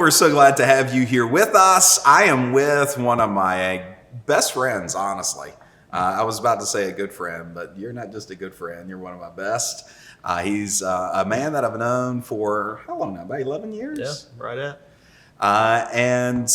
we're so glad to have you here with us. I am with one of my best friends, honestly. I was about to say a good friend, but you're not just a good friend. You're one of my best. He's a man that I've known for, how long now? About 11 years? Yeah, right at. And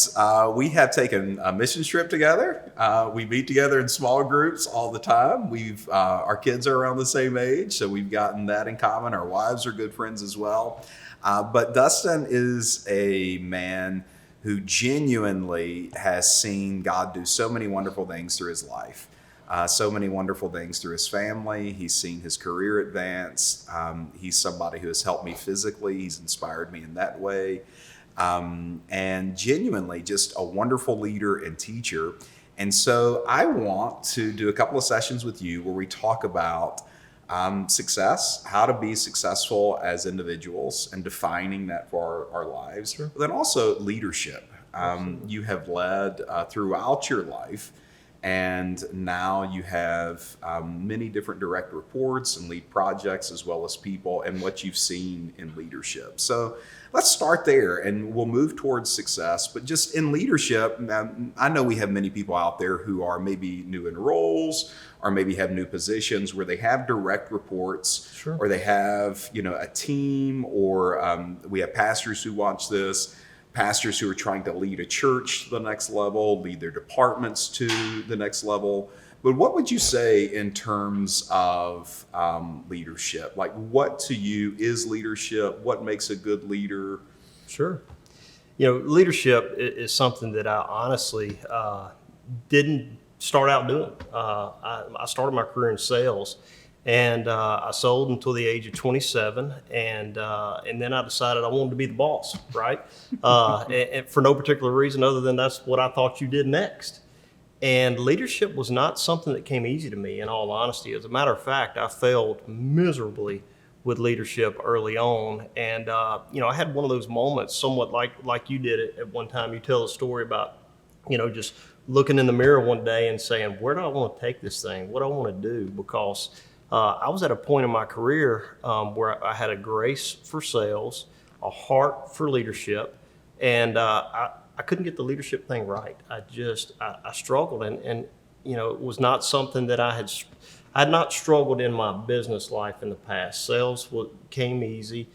we have taken a mission trip together. We meet together in small groups all the time. Our kids are around the same age, so we've gotten that in common. Our wives are good friends as well. But Dustin is a man who genuinely has seen God do so many wonderful things through his life. So many wonderful things through his family. He's seen his career advance. He's somebody who has helped me physically. He's inspired me in that way. And genuinely just a wonderful leader and teacher. And so I want to do a couple of sessions with you where we talk about success, how to be successful as individuals and defining that for our lives, Sure. But then also leadership. You have led throughout your life, and now you have many different direct reports and lead projects as well as people and what you've seen in leadership. So let's start there and we'll move towards success. But just in leadership, I know we have many people out there who are maybe new in roles or maybe have new positions where they have direct reports. Sure. Or they have, a team, or we have pastors who watch this. Pastors who are trying to lead a church to the next level, lead their departments to the next level. But what would you say in terms of leadership? Like, what to you is leadership? What makes a good leader? Sure. Leadership is something that I honestly didn't start out doing. I started my career in sales. And I sold until the age of 27, and then I decided I wanted to be the boss, right? And for no particular reason other than that's what I thought you did next. And leadership was not something that came easy to me, in all honesty. As a matter of fact, I failed miserably with leadership early on. And, I had one of those moments, somewhat like you did it at one time. You tell a story about, just looking in the mirror one day and saying, where do I want to take this thing? What do I want to do? Because I was at a point in my career where I had a grace for sales, a heart for leadership, and I couldn't get the leadership thing right. I struggled, and it was not something that I had not struggled in my business life in the past. Sales came easy,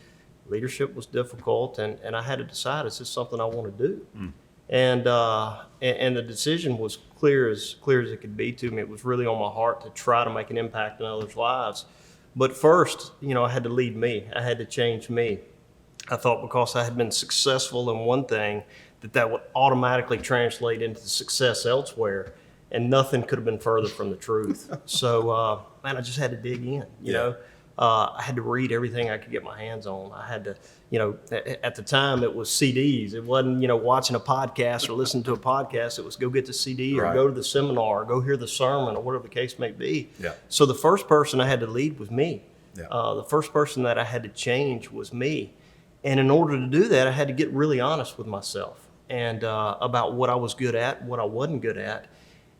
leadership was difficult, and I had to decide, is this something I want to do? And the decision was clear as it could be to me. It was really on my heart to try to make an impact in others' lives. But first, I had to lead me. I had to change me. I thought because I had been successful in one thing, that would automatically translate into success elsewhere. And nothing could have been further from the truth. So, I just had to dig in, you know. I had to read everything I could get my hands on. I had to, at the time it was CDs. It wasn't, watching a podcast or listening to a podcast. It was go get the CD or go to the seminar or go hear the sermon or whatever the case may be. Yeah. So the first person I had to lead was me. Yeah. The first person that I had to change was me. And in order to do that, I had to get really honest with myself and about what I was good at, what I wasn't good at.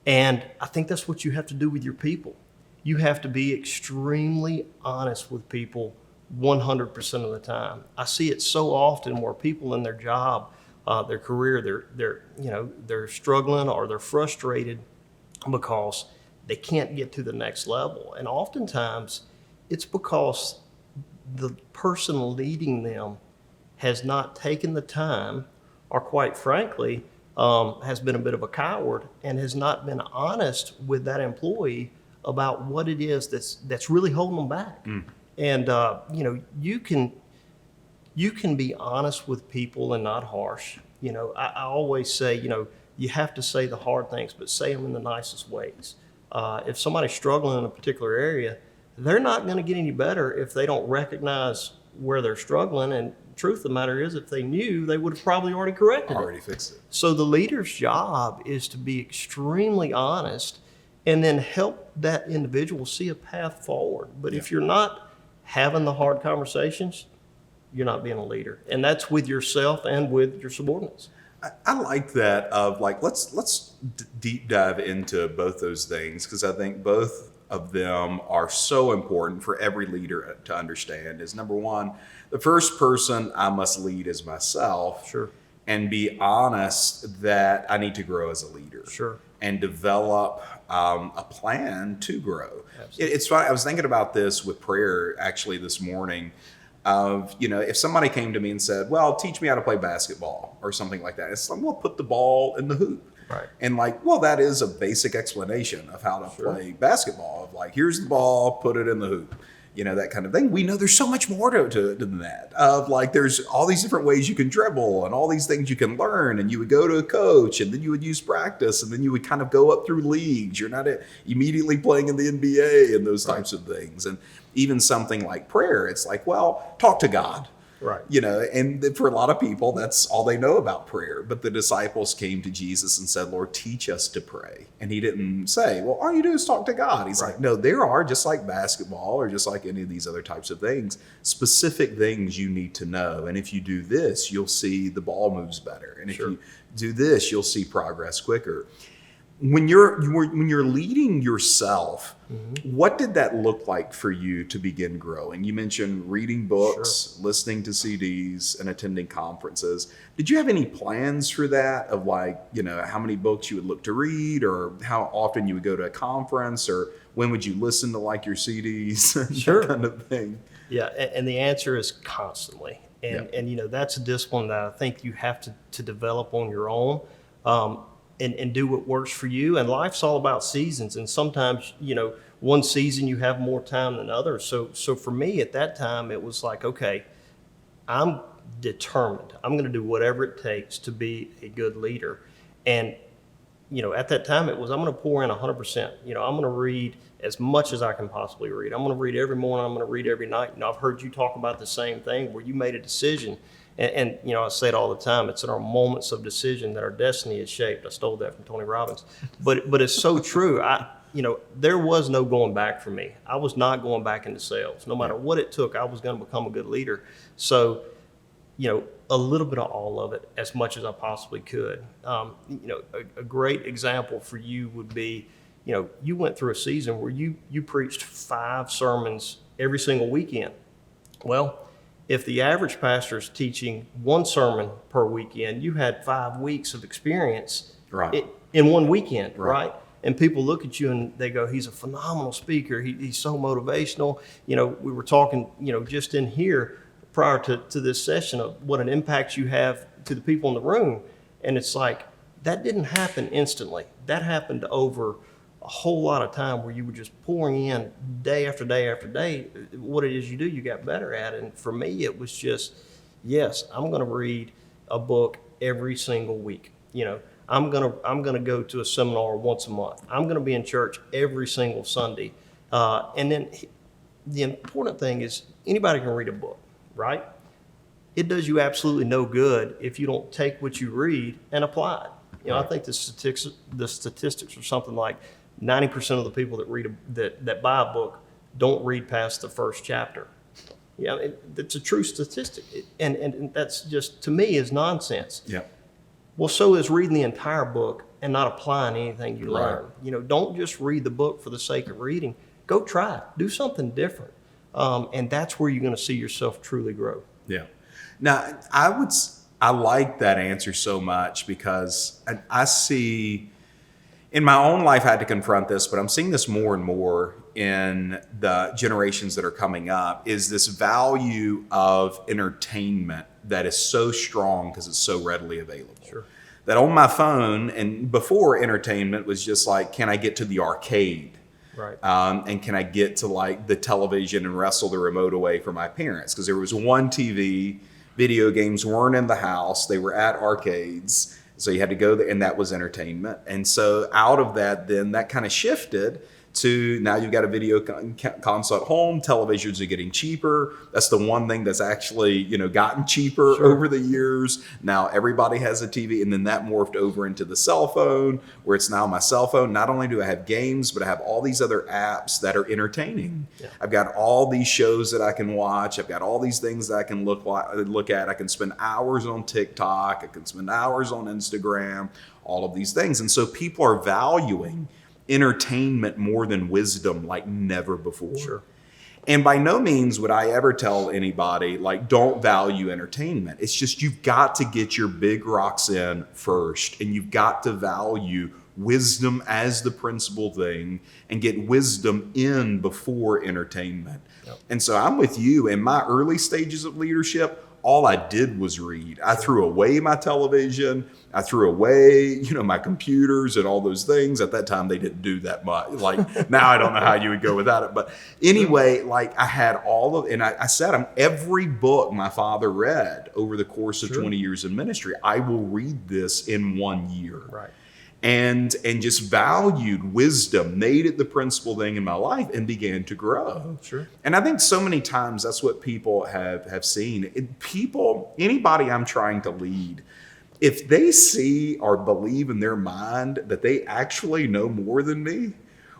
And I think that's what you have to do with your people. You have to be extremely honest with people 100% of the time. I see it so often where people in their job, their career, they're struggling or they're frustrated because they can't get to the next level. And oftentimes it's because the person leading them has not taken the time, or quite frankly, has been a bit of a coward and has not been honest with that employee about what it is that's really holding them back. And you can be honest with people and not harsh. I always say, you have to say the hard things, but say them in the nicest ways. If somebody's struggling in a particular area, they're not going to get any better if they don't recognize where they're struggling. And the truth of the matter is, if they knew, they would have probably already corrected it. Already fixed it. So the leader's job is to be extremely honest and then help that individual see a path forward. But if you're not having the hard conversations, you're not being a leader. And that's with yourself and with your subordinates. I like that of let's deep dive into both those things, because I think both of them are so important for every leader to understand. Is number one, the first person I must lead is myself. Sure. and be honest that I need to grow as a leader. Sure. And develop a plan to grow. Absolutely. It's funny. I was thinking about this with prayer actually this morning. Of, if somebody came to me and said, well, teach me how to play basketball or something like that. It's like, well, put the ball in the hoop. Right. And like, well, that is a basic explanation of how to play basketball. Of like, here's the ball, put it in the hoop. That kind of thing. We know there's so much more to than that. Of like, there's all these different ways you can dribble and all these things you can learn. And you would go to a coach, and then you would use practice, and then you would kind of go up through leagues. You're not immediately playing in the NBA and those types of things. And even something like prayer, it's like, well, talk to God. Right. And for a lot of people, that's all they know about prayer. But the disciples came to Jesus and said, Lord, teach us to pray. And he didn't say, well, all you do is talk to God. He's like, no, there are, just like basketball or just like any of these other types of things, specific things you need to know. And if you do this, you'll see the ball moves better. And if you do this, you'll see progress quicker. When you're leading yourself, what did that look like for you to begin growing? You mentioned reading books, listening to CDs, and attending conferences. Did you have any plans for that of like, how many books you would look to read, or how often you would go to a conference, or when would you listen to like your CDs, that kind of thing? Yeah, and the answer is constantly. And that's a discipline that I think you have to develop on your own. And do what works for you. And life's all about seasons. And sometimes, one season you have more time than others. So for me at that time, it was like, okay, I'm determined. I'm going to do whatever it takes to be a good leader. And, at that time it was, I'm going to pour in 100%. I'm going to read as much as I can possibly read. I'm going to read every morning. I'm going to read every night. I've heard you talk about the same thing where you made a decision. And I say it all the time, it's in our moments of decision that our destiny is shaped. I stole that from Tony Robbins. But it's so true. There was no going back for me. I was not going back into sales. No matter what it took, I was going to become a good leader. So, a little bit of all of it, as much as I possibly could. A great example for you would be, you went through a season where you preached 5 sermons every single weekend. Well, if the average pastor is teaching 1 sermon per weekend, you had 5 weeks of experience in one weekend, right? And people look at you and they go, he's a phenomenal speaker. He's so motivational. We were talking, just in here prior to this session of what an impact you have to the people in the room. And it's like, that didn't happen instantly. That happened over a whole lot of time where you were just pouring in day after day after day. What it is you do, you got better at. And for me, it was just, yes, I'm going to read a book every single week. I'm going to go to a seminar once a month. I'm going to be in church every single Sunday. And then the important thing is anybody can read a book, right? It does you absolutely no good if you don't take what you read and apply it. I think the statistics are something like 90% of the people that buy a book don't read past the first chapter. It's a true statistic, and that's just, to me, is nonsense. Yeah. Well, so is reading the entire book and not applying anything you learn. Don't just read the book for the sake of reading. Go try it. Do something different, and that's where you're going to see yourself truly grow. Yeah. Now, I like that answer so much because I see. In my own life, I had to confront this, but I'm seeing this more and more in the generations that are coming up, is this value of entertainment that is so strong because it's so readily available. Sure. That on my phone, and before entertainment was just like, can I get to the arcade? Right. And can I get to like the television and wrestle the remote away from my parents? Because there was one TV, video games weren't in the house, they were at arcades. So you had to go there, and that was entertainment. And so out of that, then that kind of shifted to now you've got a video console at home. Televisions are getting cheaper. That's the one thing that's actually, gotten cheaper over the years. Now everybody has a TV, and then that morphed over into the cell phone, where it's now my cell phone. Not only do I have games, but I have all these other apps that are entertaining. Yeah. I've got all these shows that I can watch. I've got all these things that I can look at. I can spend hours on TikTok. I can spend hours on Instagram, all of these things. And so people are valuing entertainment more than wisdom like never before. Sure. And by no means would I ever tell anybody, like, don't value entertainment. It's just you've got to get your big rocks in first, and you've got to value wisdom as the principal thing and get wisdom in before entertainment. Yep. And so I'm with you. In my early stages of leadership, all I did was read. I threw away my television. I threw away, my computers and all those things. At that time, they didn't do that much. Like now, I don't know how you would go without it. But anyway, like I had all of, and I said, every book my father read over the course of 20 years in ministry, I will read this in 1 year. Right. And just valued wisdom, made it the principal thing in my life, and began to grow. Sure. And I think so many times that's what people have seen. Anybody I'm trying to lead, if they see or believe in their mind that they actually know more than me,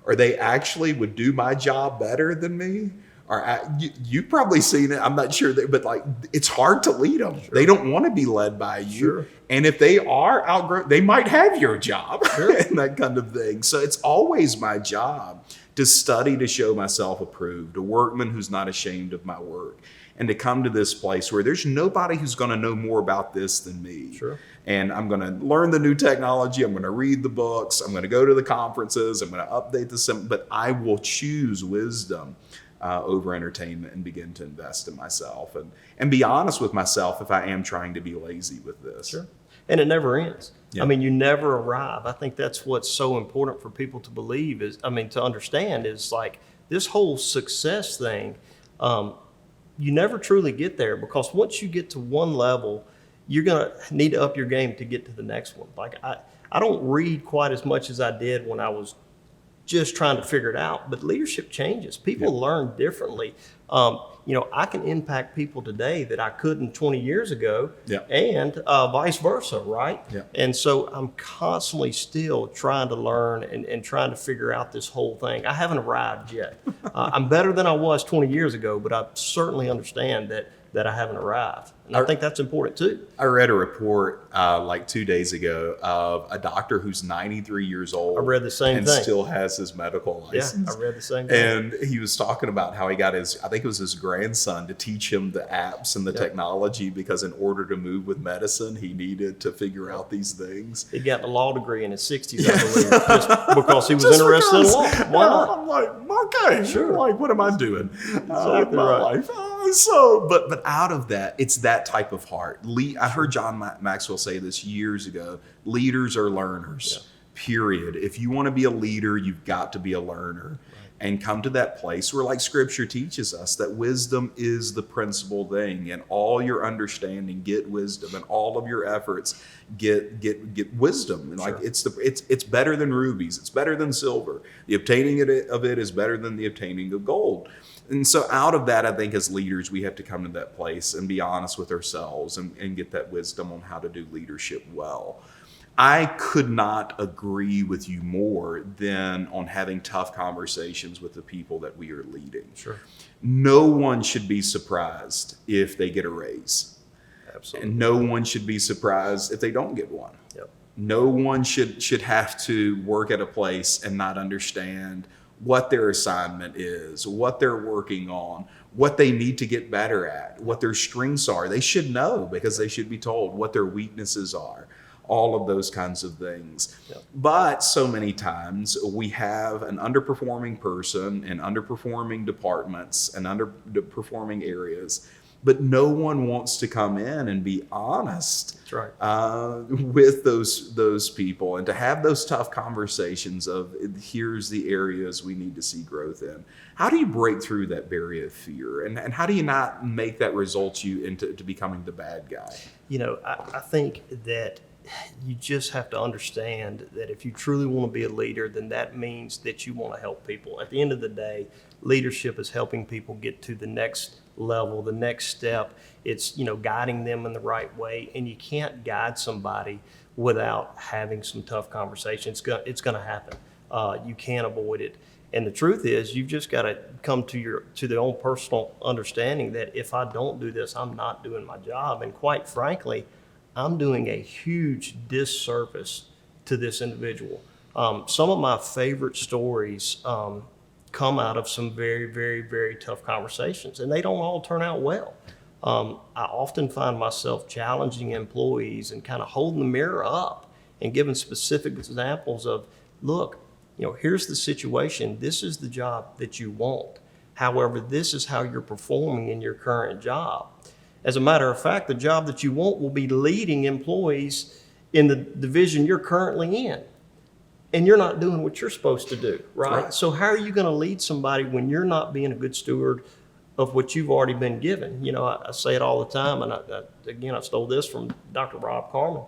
or they actually would do my job better than me, or you've probably seen it. I'm not sure, but like it's hard to lead them. Sure. They don't want to be led by you. Sure. And if they are outgrown, they might have your job. Sure. And that kind of thing. So it's always my job to study to show myself approved, a workman who's not ashamed of my work, and to come to this place where there's nobody who's going to know more about this than me. Sure. And I'm going to learn the new technology. I'm going to read the books. I'm going to go to the conferences. I'm going to update but I will choose wisdom over entertainment and begin to invest in myself and be honest with myself if I am trying to be lazy with this. Sure. And it never ends. Yeah. I mean, you never arrive. I think that's what's so important for people to believe to understand is like this whole success thing, you never truly get there because once you get to one level, you're going to need to up your game to get to the next one. Like I don't read quite as much as I did when I was just trying to figure it out, but leadership changes. People learn differently. I can impact people today that I couldn't 20 years ago, and vice versa, right? Yeah. And so I'm constantly still trying to learn and trying to figure out this whole thing. I haven't arrived yet. I'm better than I was 20 years ago, but I certainly understand that I haven't arrived. And I think that's important too. I read a report like 2 days ago of a doctor who's 93 years old. I read the same and thing. Still has his medical license. Yeah, I read the same thing. And he was talking about how he got I think it was his grandson to teach him the apps and the technology because in order to move with medicine, he needed to figure out these things. He got a law degree in his 60s, I believe, just because he was interested in law. Why not? I'm like, okay, sure. Like, what am I doing with my life? But out of that, it's that type of heart. I heard John Maxwell say this years ago. Leaders are learners, period. If you want to be a leader, you've got to be a learner. And come to that place where, like Scripture teaches us, that wisdom is the principal thing. And all your understanding, get wisdom. And all of your efforts, get wisdom. And like it's better than rubies. It's better than silver. The obtaining of it is better than the obtaining of gold. And so out of that, I think as leaders, we have to come to that place and be honest with ourselves and get that wisdom on how to do leadership well. I could not agree with you more than on having tough conversations with the people that we are leading. Sure. No one should be surprised if they get a raise. Absolutely. And no one should be surprised if they don't get one. Yep. No one should have to work at a place and not understand what their assignment is, what they're working on, what they need to get better at, what their strengths are. They should know because they should be told what their weaknesses are. All of those kinds of things. Yep. But so many times we have an underperforming person in underperforming departments and underperforming areas, but no one wants to come in and be honest. That's right. With those people and to have those tough conversations of here's the areas we need to see growth in. How do you break through that barrier of fear? And how do you not make that result you into becoming the bad guy? I think that you just have to understand that if you truly want to be a leader, then that means that you want to help people. At the end of the day, leadership is helping people get to the next level, the next step. It's, guiding them in the right way. And you can't guide somebody without having some tough conversations. It's going to happen. You can't avoid it. And the truth is, you've just got to come to their own personal understanding that if I don't do this, I'm not doing my job. And quite frankly, I'm doing a huge disservice to this individual. Some of my favorite stories come out of some very, very, very tough conversations, and they don't all turn out well. I often find myself challenging employees and kind of holding the mirror up and giving specific examples of, look, here's the situation. This is the job that you want. However, this is how you're performing in your current job. As a matter of fact, the job that you want will be leading employees in the division you're currently in. And you're not doing what you're supposed to do, right? So how are you going to lead somebody when you're not being a good steward of what you've already been given? I say it all the time, and I stole this from Dr. Rob Carmen.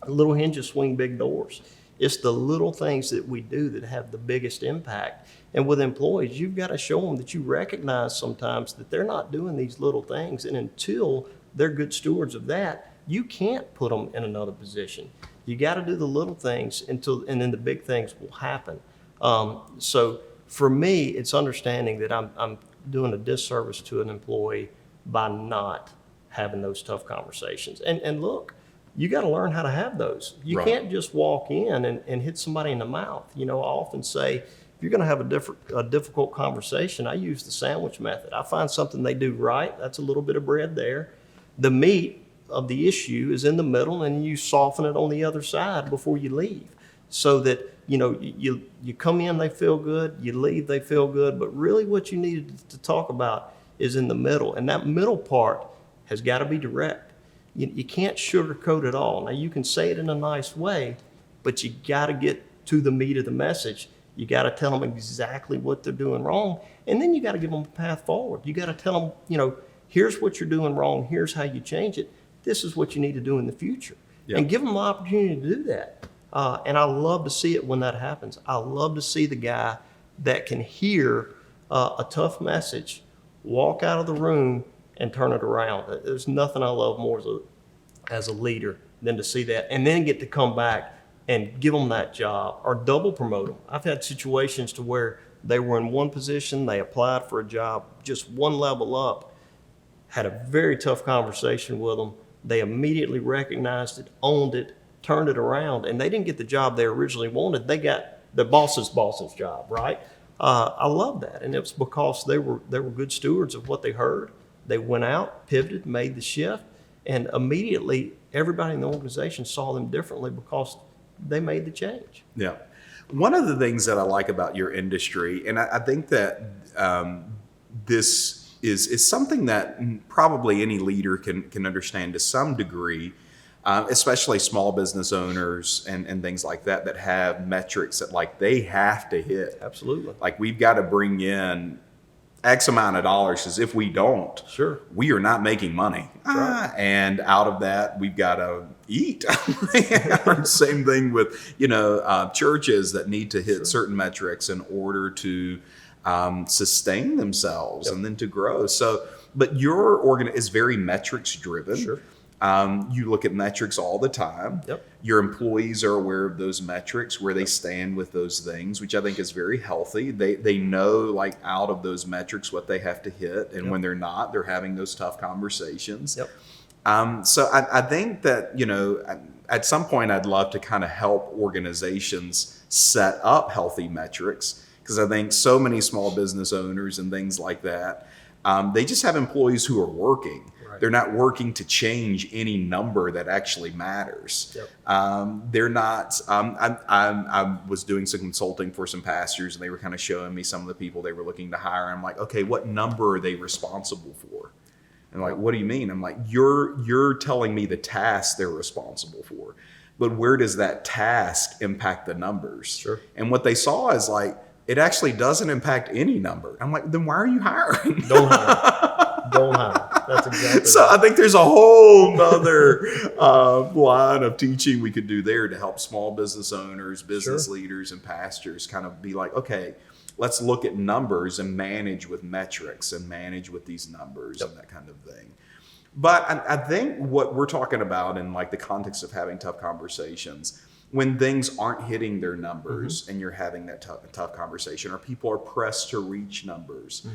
Little hinges swing big doors. It's the little things that we do that have the biggest impact. And with employees, you've got to show them that you recognize sometimes that they're not doing these little things. And until they're good stewards of that, you can't put them in another position. You got to do the little things and then the big things will happen. So for me, it's understanding that I'm doing a disservice to an employee by not having those tough conversations. And look, you got to learn how to have those. You can't just walk in and hit somebody in the mouth. I often say, if you're going to have a difficult conversation, I use the sandwich method. I find something they do right. That's a little bit of bread there. The meat of the issue is in the middle, and you soften it on the other side before you leave, so that you come in, they feel good, you leave, they feel good, but really what you needed to talk about is in the middle, and that middle part has got to be direct. You can't sugarcoat it all. Now, you can say it in a nice way, but you got to get to the meat of the message. You got to tell them exactly what they're doing wrong, and then you got to give them a path forward. You got to tell them, here's what you're doing wrong, here's how you change it. This is what you need to do in the future. And give them the opportunity to do that. And I love to see it when that happens. I love to see the guy that can hear a tough message, walk out of the room and turn it around. There's nothing I love more as a leader than to see that, and then get to come back and give them that job or double promote them. I've had situations to where they were in one position, they applied for a job just one level up, had a very tough conversation with them. They immediately recognized it, owned it, turned it around, and they didn't get the job they originally wanted. They got the boss's job, right? I love that, and it was because they were good stewards of what they heard. They went out, pivoted, made the shift, and immediately everybody in the organization saw them differently because they made the change. Yeah. One of the things that I like about your industry, and I think that this is something that probably any leader can understand to some degree, especially small business owners and things like that have metrics that they have to hit. Absolutely. We've got to bring in X amount of dollars, because if we don't, we are not making money. Right. And out of that, we've got to eat. Same thing with, churches that need to hit certain metrics in order to sustain themselves and then to grow. So, but your organ is very metrics driven. Sure. You look at metrics all the time. Yep. Your employees are aware of those metrics, where they stand with those things, which I think is very healthy. They know out of those metrics what they have to hit, and when they're not, they're having those tough conversations. Yep. So I think that, at some point I'd love to kind of help organizations set up healthy metrics, because I think so many small business owners and things like that, they just have employees who are working. Right. They're not working to change any number that actually matters. Yep. They're not. I was doing some consulting for some pastors, and they were kind of showing me some of the people they were looking to hire. I'm like, okay, what number are they responsible for? And what do you mean? I'm like, you're telling me the task they're responsible for, but where does that task impact the numbers? Sure. And what they saw is it actually doesn't impact any number. I'm like, then why are you hiring? Don't hire. Don't hire. That's exactly so right. I think there's a whole nother line of teaching we could do there to help small business owners, business leaders, and pastors kind of be like, okay, let's look at numbers and manage with metrics and manage with these numbers and that kind of thing. But I think what we're talking about in the context of having tough conversations when things aren't hitting their numbers and you're having that tough conversation, or people are pressed to reach numbers.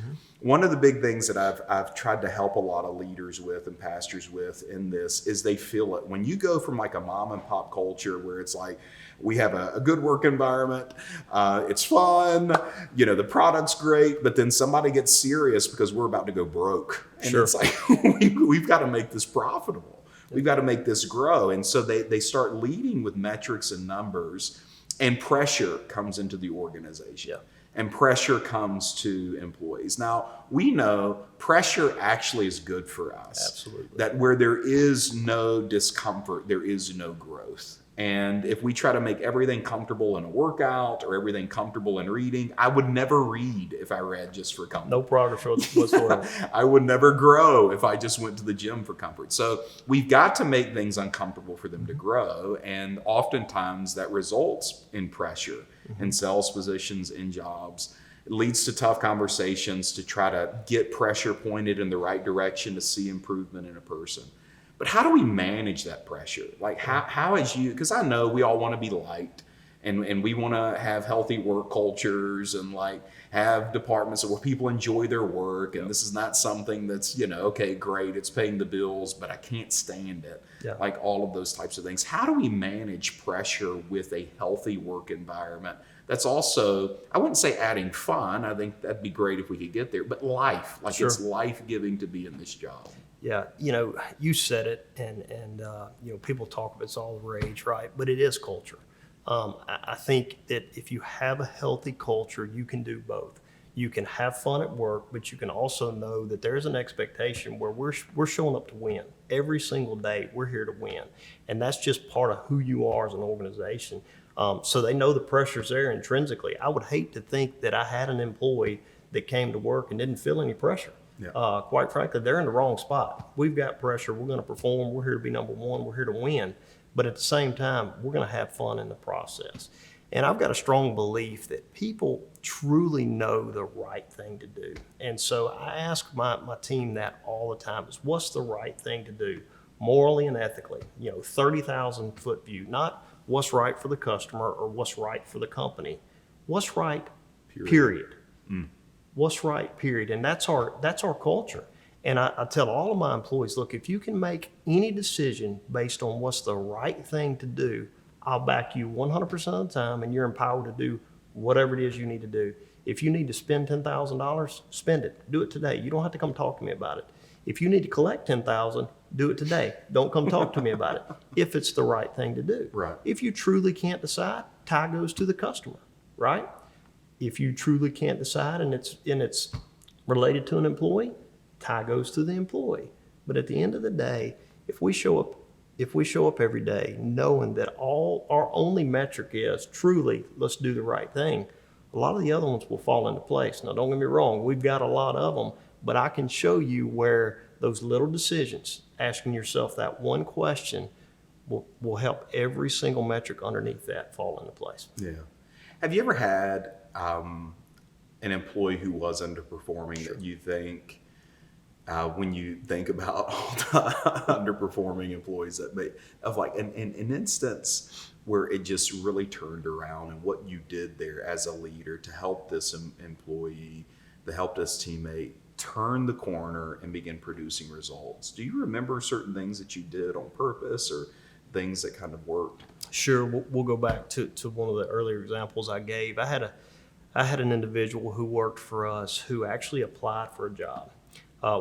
One of the big things that I've tried to help a lot of leaders with and pastors with in this is they feel it. When you go from like a mom and pop culture where it's like, we have a good work environment, it's fun, the product's great, but then somebody gets serious because we're about to go broke. And it's like, we've got to make this profitable. We've got to make this grow. And so they start leading with metrics and numbers, and pressure comes into the organization. And pressure comes to employees. Now, we know pressure actually is good for us. Absolutely. That where there is no discomfort, there is no growth. And if we try to make everything comfortable in a workout or everything comfortable in reading, I would never read if I read just for comfort. No progress whatsoever. I would never grow if I just went to the gym for comfort. So we've got to make things uncomfortable for them to grow. And oftentimes that results in pressure in sales positions, in jobs. It leads to tough conversations to try to get pressure pointed in the right direction to see improvement in a person. But how do we manage that pressure? Like how is you, because I know we all want to be liked and we want to have healthy work cultures and like have departments where people enjoy their work. And this is not something that's, okay, great, it's paying the bills, but I can't stand it. Like all of those types of things. How do we manage pressure with a healthy work environment? That's also, I wouldn't say adding fun. I think that'd be great if we could get there, but life, like it's life-giving to be in this job. Yeah, you said it, and people talk about it's all the rage, right? But it is culture. I think that if you have a healthy culture, you can do both. You can have fun at work, but you can also know that there's an expectation where we're showing up to win. Every single day, we're here to win. And that's just part of who you are as an organization. So they know the pressure's there intrinsically. I would hate to think that I had an employee that came to work and didn't feel any pressure. Quite frankly, they're in the wrong spot. We've got pressure. We're going to perform. We're here to be number one. We're here to win. But at the same time, we're going to have fun in the process. And I've got a strong belief that people truly know the right thing to do. And so I ask my team that all the time is what's the right thing to do morally and ethically? 30,000 foot view, not what's right for the customer or what's right for the company. What's right, period. What's right, period. And that's our culture. And I tell all of my employees, look, if you can make any decision based on what's the right thing to do, I'll back you 100% of the time, and you're empowered to do whatever it is you need to do. If you need to spend $10,000, spend it. Do it today. You don't have to come talk to me about it. If you need to collect $10,000, do it today. Don't come talk to me about it if it's the right thing to do. Right. If you truly can't decide, tie goes to the customer, right? If you truly can't decide and it's related to an employee, tie goes to the employee. But at the end of the day, if we show up every day knowing that all our only metric is truly let's do the right thing, a lot of the other ones will fall into place. Now, don't get me wrong, we've got a lot of them, but I can show you where those little decisions, asking yourself that one question, will help every single metric underneath that fall into place. Yeah. Have you ever had an employee who was underperforming that you think, when you think about all the underperforming employees that may, of like an instance where it just really turned around and what you did there as a leader to help this employee, to help this teammate turn the corner and begin producing results? Do you remember certain things that you did on purpose or things that kind of worked? Sure. We'll go back to one of the earlier examples I gave. I had an individual who worked for us who actually applied for a job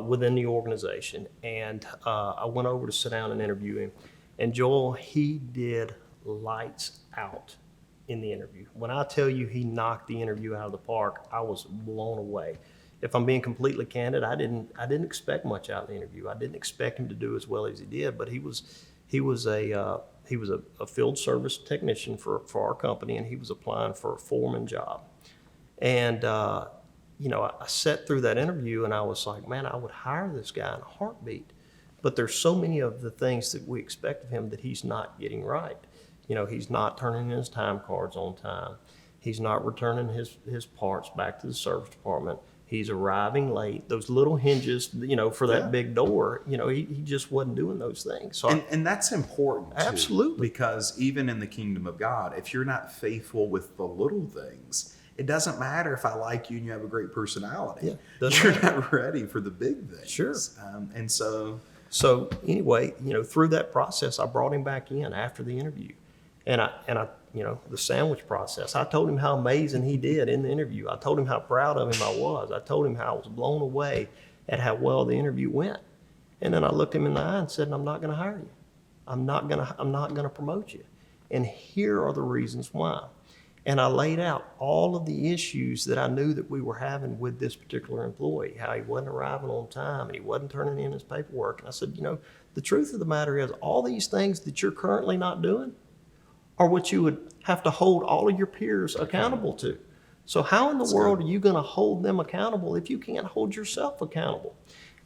within the organization. And I went over to sit down and interview him. And Joel, he did lights out in the interview. When I tell you he knocked the interview out of the park, I was blown away. If I'm being completely candid, I didn't expect much out of the interview. I didn't expect him to do as well as he did, but he was a field service technician for our company, and he was applying for a foreman job. And I sat through that interview and I was like, man, I would hire this guy in a heartbeat. But there's so many of the things that we expect of him that he's not getting right. He's not turning in his time cards on time. He's not returning his parts back to the service department. He's arriving late. Those little hinges, for that big door, he just wasn't doing those things. So and that's important too, absolutely, because even in the kingdom of God, if you're not faithful with the little things, it doesn't matter if I like you and you have a great personality. Yeah, you're not ready for the big things. Sure. And so anyway, through that process, I brought him back in after the interview, and I the sandwich process. I told him how amazing he did in the interview. I told him how proud of him I was. I told him how I was blown away at how well the interview went. And then I looked him in the eye and said, I'm not going to hire you. I'm not going to promote you. And here are the reasons why. And I laid out all of the issues that I knew that we were having with this particular employee, how he wasn't arriving on time and he wasn't turning in his paperwork. And I said, the truth of the matter is all these things that you're currently not doing are what you would have to hold all of your peers accountable to. So how in the world are you going to hold them accountable if you can't hold yourself accountable?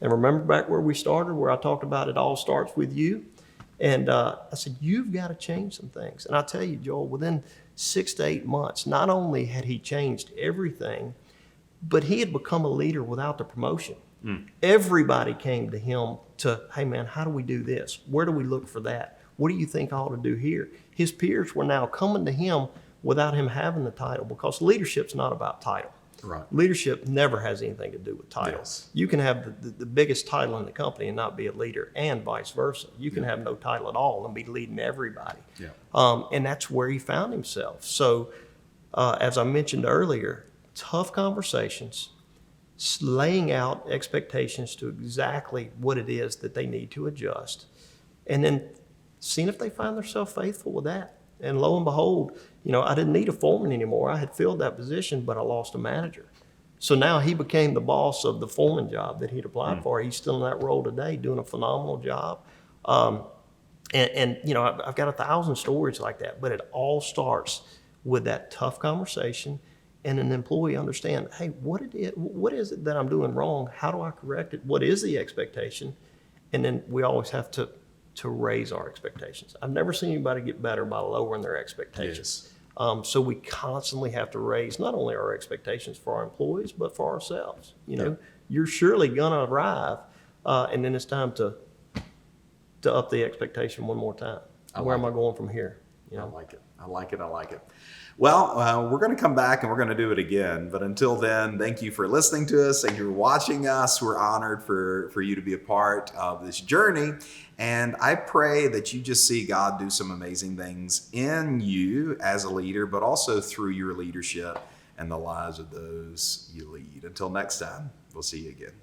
And remember back where we started, where I talked about it all starts with you. And I said, you've got to change some things. And I tell you, Joel, within 6 to 8 months, not only had he changed everything, but he had become a leader without the promotion. Everybody came to him to, hey man, how do we do this? Where do we look for that? What do you think I ought to do here? His peers were now coming to him without him having the title, because leadership's not about title. Right. Leadership never has anything to do with titles. Yes. You can have the biggest title in the company and not be a leader, and vice versa. You can have no title at all and be leading everybody. Yeah. And that's where he found himself. So as I mentioned earlier, tough conversations, laying out expectations to exactly what it is that they need to adjust, and then seeing if they find themselves faithful with that. And lo and behold, I didn't need a foreman anymore. I had filled that position, but I lost a manager. So now he became the boss of the foreman job that he'd applied for. He's still in that role today, doing a phenomenal job. I've got 1,000 stories like that, but it all starts with that tough conversation and an employee understand, hey, what is it that I'm doing wrong? How do I correct it? What is the expectation? And then we always have to raise our expectations. I've never seen anybody get better by lowering their expectations. Yes. So we constantly have to raise not only our expectations for our employees, but for ourselves. You're surely gonna arrive, and then it's time to up the expectation one more time. Where am I going from here? I like it. I like it. Well, we're going to come back and we're going to do it again. But until then, thank you for listening to us. Thank you for watching us. We're honored for you to be a part of this journey. And I pray that you just see God do some amazing things in you as a leader, but also through your leadership and the lives of those you lead. Until next time, we'll see you again.